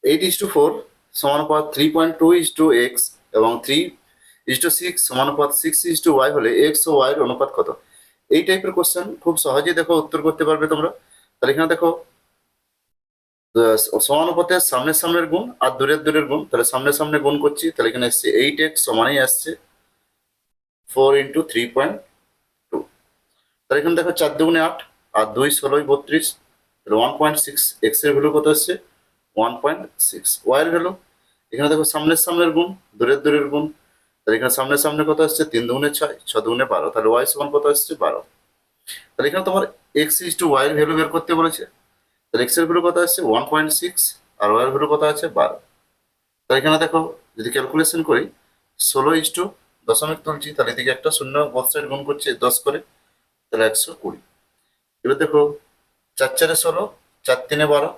8:4 সমানুপাত 3.2:x এবং 3:6 সমানুপাত 6:y হলে x ও Y এর অনুপাত কত? এই টাইপের কোশ্চেন খুব সহজেই দেখো উত্তর করতে পারবে তোমরা। তাহলে এখানে দেখো সমানুপাতের সামনের সামনের গুণ আর দূরের দূরের গুণ, তাহলে সামনে সামনে গুণ করছি, তাহলে এখানে এসছে 8x সমানই আসছে 4 × 3.2। তাহলে এখানে দেখো 4 দুগুণে 8 আর 2 16 32, তাহলে 1.6। এক্স এর ভ্যালু কত আসছে 1.6। ওয়াই এর ভ্যালু এখানে দেখো সামনের সামনের গুণ দূরের দূরের গুণ, তাহলে এখানে সামনের সামনে কত আসছে 3 দুগুণে 6 6 দুগুণে 12, তাহলে ওয়াই সমান কত আসছে 12। তাহলে এখানে তোমার x/y এর ভ্যালু বের করতে বলেছে, তাহলে এক্স এর ভ্যালু কত আসছে 1.6 আর ওয়াই এর ভ্যালু কত আছে 12। তাহলে এখানে দেখো যদি ক্যালকুলেশন করি 16:দশমিক তুলছি, তাহলে এদিকে একটা শূন্য বোথ সাইড গুণ করছে 10 করে, তাহলে 120। এবার দেখো 4 4 16, 4 3 12,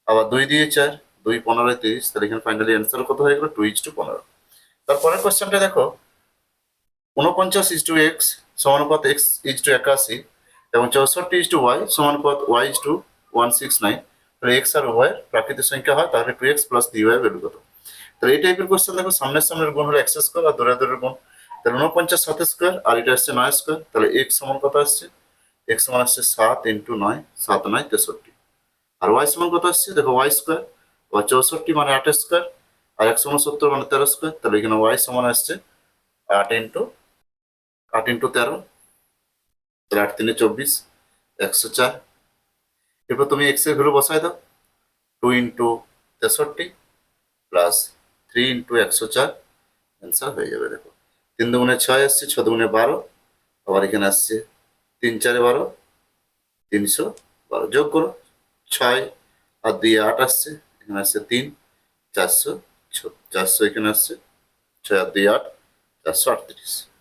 আবার 2 দিয়ে 4, 2 15 30, তাহলে এখানে ফাইনালি অ্যান্সার কত হয়ে গেল 2:15। তারপরের কোশ্চেনটা দেখো 49:x সমানুপাত x:81 এবং 64:y সমানুপাত y:169, তাহলে x আর y প্রাকৃতিক সংখ্যা হয়, তাহলে 2x + 3y ভ্যালু কত? তাহলে এই টাইপের কোশ্চেন দেখো সামনের সামনের গুণ হলো x² আর দূরের দূরের গুণ, তাহলে 49 7² আর এটা আসছে 9², তাহলে x সমান কত আসছে x সমান আসছে 7 × 9, 7 9 63। আর y সমান কত আসছে দেখো y² বা 64 মানে 8² আর 169 মানে 13², তাহলে এখানে y সমান আসছে 8 × 13, তাহলে 8 3 24, 104। এরপর তুমি x এর ভ্যালু বসাই দাও, 2 × 63 প্লাস 3 × 104, অ্যান্সার হয়ে যাবে। দেখো 3 দুগুণে 6 আসছে, 6 দুগুণে 12, আবার এখানে আসছে 3 4 12, 312 যোগ করো, 6 আর 2 8 আসছে, এখানে আসছে 3, 400 এখানে আসছে 6 আর 2 8, 438।